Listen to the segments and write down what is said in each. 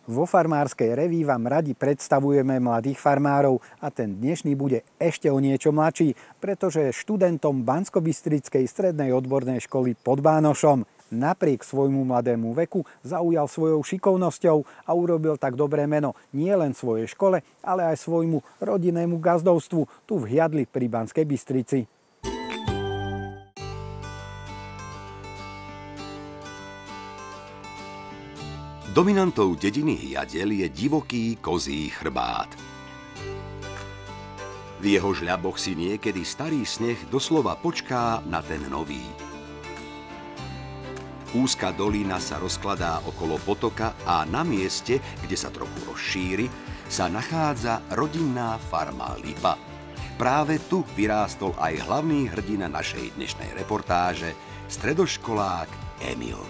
Vo farmárskej reví vám radi predstavujeme mladých farmárov a ten dnešný bude ešte o niečo mladší, pretože je študentom Banskobystrickej strednej odbornej školy pod Bánošom. Napriek svojmu mladému veku zaujal svojou šikovnosťou a urobil tak dobré meno nielen svojej škole, ale aj svojmu rodinnému gazdovstvu tu v Hiadli pri Banskej Bystrici. Dominantou dediny Hiadel je divoký kozí chrbát. V jeho žľaboch si niekedy starý sneh doslova počká na ten nový. Úzka dolina sa rozkladá okolo potoka a na mieste, kde sa trochu rozšíri, sa nachádza rodinná farma Lipa. Práve tu vyrástol aj hlavný hrdina našej dnešnej reportáže, stredoškolák Emil.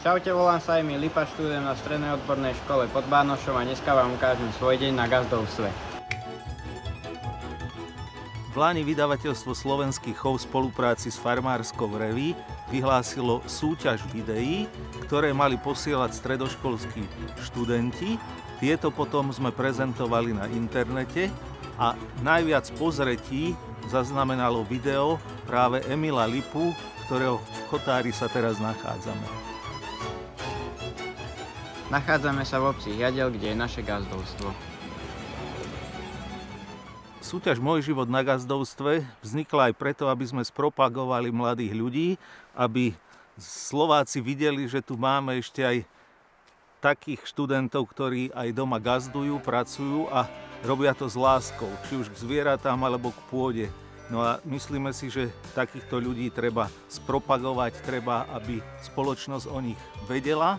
Čaute, volám sa Emil Lipa, študujem na strednej odbornej škole pod Bánošom a dneska vám ukážem svoj deň na gazdovstve. V lani vydavateľstvo Slovenský chov v spolupráci s farmárskou reví vyhlásilo súťaž videí, ktoré mali posielať stredoškolskí študenti. Tieto potom sme prezentovali na internete a najviac pozretí zaznamenalo video práve Emila Lipu, ktorého v Chotári sa teraz nachádzame. Nachádzame sa v obci Hiadel, kde je naše gazdovstvo. Súťaž Môj život na gazdovstve vznikla aj preto, aby sme spropagovali mladých ľudí, aby Slováci videli, že tu máme ešte aj takých študentov, ktorí aj doma gazdujú, pracujú a robia to s láskou, či už k zvieratám alebo k pôde. No a myslíme si, že takýchto ľudí treba spropagovať, treba, aby spoločnosť o nich vedela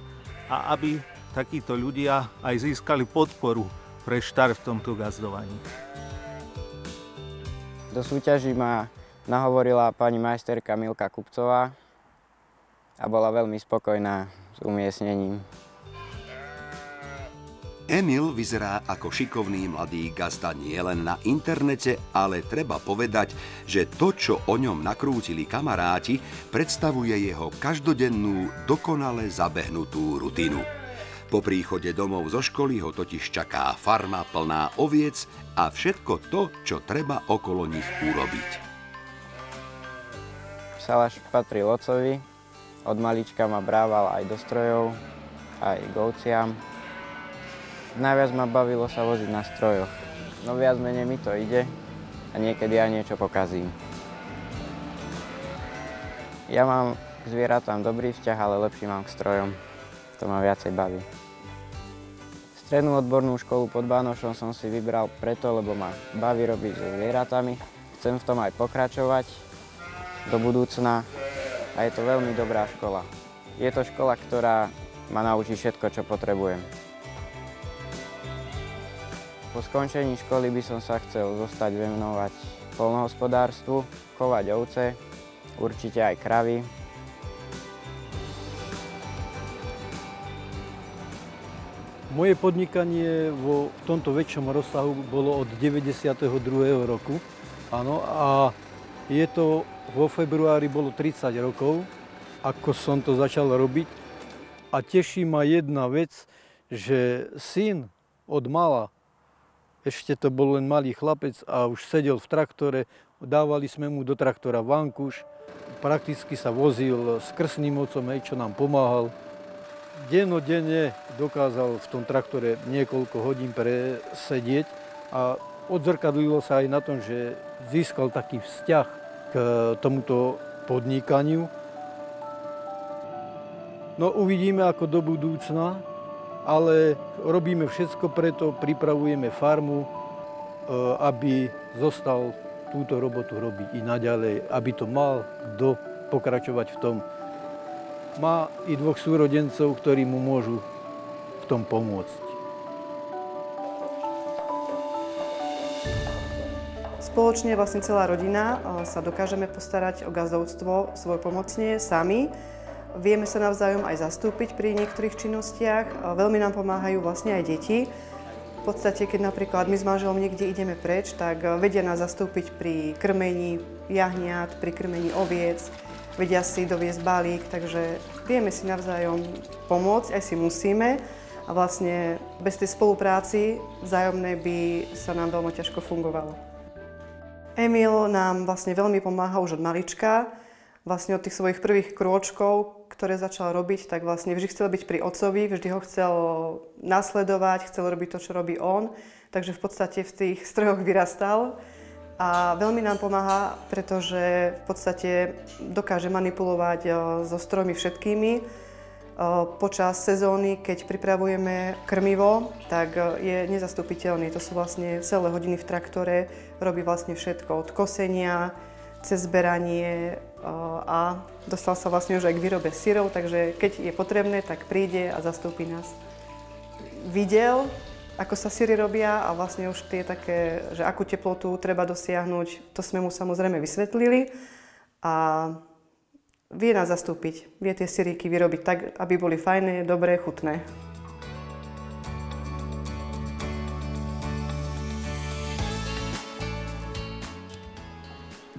a aby takíto ľudia aj získali podporu pre štart v tomto gazdovaní. Do súťaži ma nahovorila pani majsterka Milka Kupcová a bola veľmi spokojná s umiestnením. Emil vyzerá ako šikovný mladý gazda nielen na internete, ale treba povedať, že to, čo o ňom nakrútili kamaráti, predstavuje jeho každodennú, dokonale zabehnutú rutinu. Po príchode domov zo školy ho totiž čaká farma plná oviec a všetko to, čo treba okolo nich urobiť. Salaš patril otcovi, od malička ma brával aj do strojov, aj k ovciam. Najviac ma bavilo sa voziť na strojoch, no viac menej mi to ide a niekedy aj niečo pokazím. Ja mám k zvieratám dobrý vzťah, ale lepší mám k strojom. To ma viacej baví. Strednú odbornú školu pod Bánošom som si vybral preto, lebo ma baví robiť so zvieratami. Chcem v tom aj pokračovať do budúcna a je to veľmi dobrá škola. Je to škola, ktorá ma naučí všetko, čo potrebujem. Po skončení školy by som sa chcel zostať venovať poľnohospodárstvu, chovať ovce, určite aj kravy. Moje podnikanie v tomto väčšom rozsahu bolo od 92. roku. Áno, a je to vo februári bolo 30 rokov, ako som to začal robiť. A teší ma jedna vec, že syn od mala, ešte to bol len malý chlapec a už sedel v traktore, dávali sme mu do traktora vankúš, prakticky sa vozil s krstným otcom, čo nám pomáhal. Dennodenne dokázal v tom traktore niekoľko hodín presedieť a odzrkadlilo sa aj na tom, že získal taký vzťah k tomuto podnikaniu. No uvidíme ako do budúcna, ale robíme všetko preto, pripravujeme farmu, aby zostal túto robotu robiť i naďalej, aby to mal kto pokračovať v tom. Má i dvoch súrodencov, ktorí mu môžu v tom pomôcť. Spoločne vlastne celá rodina sa dokážeme postarať o gazdovstvo svojpomocne sami. Vieme sa navzájom aj zastúpiť pri niektorých činnostiach. Veľmi nám pomáhajú vlastne aj deti. V podstate, keď napríklad my s manželom niekde ideme preč, tak vedia nás zastúpiť pri krmení jahniat, pri krmení oviec, vedia si doviesť balík, takže vieme si navzájom pomôcť, aj si musíme. a vlastne bez tej spolupráci vzájomnej by sa nám veľmi ťažko fungovalo. Emil nám vlastne veľmi pomáha už od malička. Vlastne od tých svojich prvých krôčkov, ktoré začal robiť, tak vlastne vždy chcel byť pri otcovi, vždy ho chcel nasledovať, chcel robiť to, čo robí on. Takže v podstate v tých strojoch vyrastal a veľmi nám pomáha, pretože v podstate dokáže manipulovať so strojmi všetkými. Počas sezóny, keď pripravujeme krmivo, tak je nezastupiteľný. To sú vlastne celé hodiny v traktore, robí vlastne všetko od kosenia, cez zberanie a dostal sa vlastne už aj k výrobe syrov, takže keď je potrebné, tak príde a zastúpi nás. Videl, ako sa syry robia a vlastne už tie také, že akú teplotu treba dosiahnuť, to sme mu samozrejme vysvetlili a vie nás zastúpiť, vie tie syríky vyrobiť tak, aby boli fajné, dobré, chutné.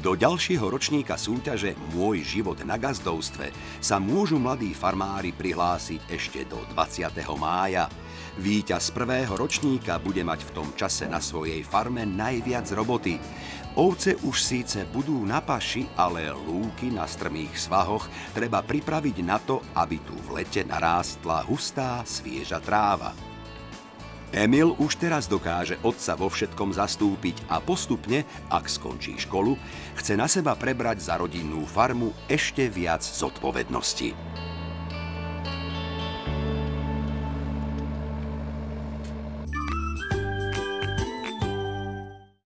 Do ďalšieho ročníka súťaže Môj život na gazdovstve sa môžu mladí farmári prihlásiť ešte do 20. mája. Víťaz prvého ročníka bude mať v tom čase na svojej farme najviac roboty. Ovce už síce budú na paši, ale lúky na strmých svahoch treba pripraviť na to, aby tu v lete narástla hustá, svieža tráva. Emil už teraz dokáže otca vo všetkom zastúpiť a postupne, ak skončí školu, chce na seba prebrať za rodinnú farmu ešte viac zodpovednosti.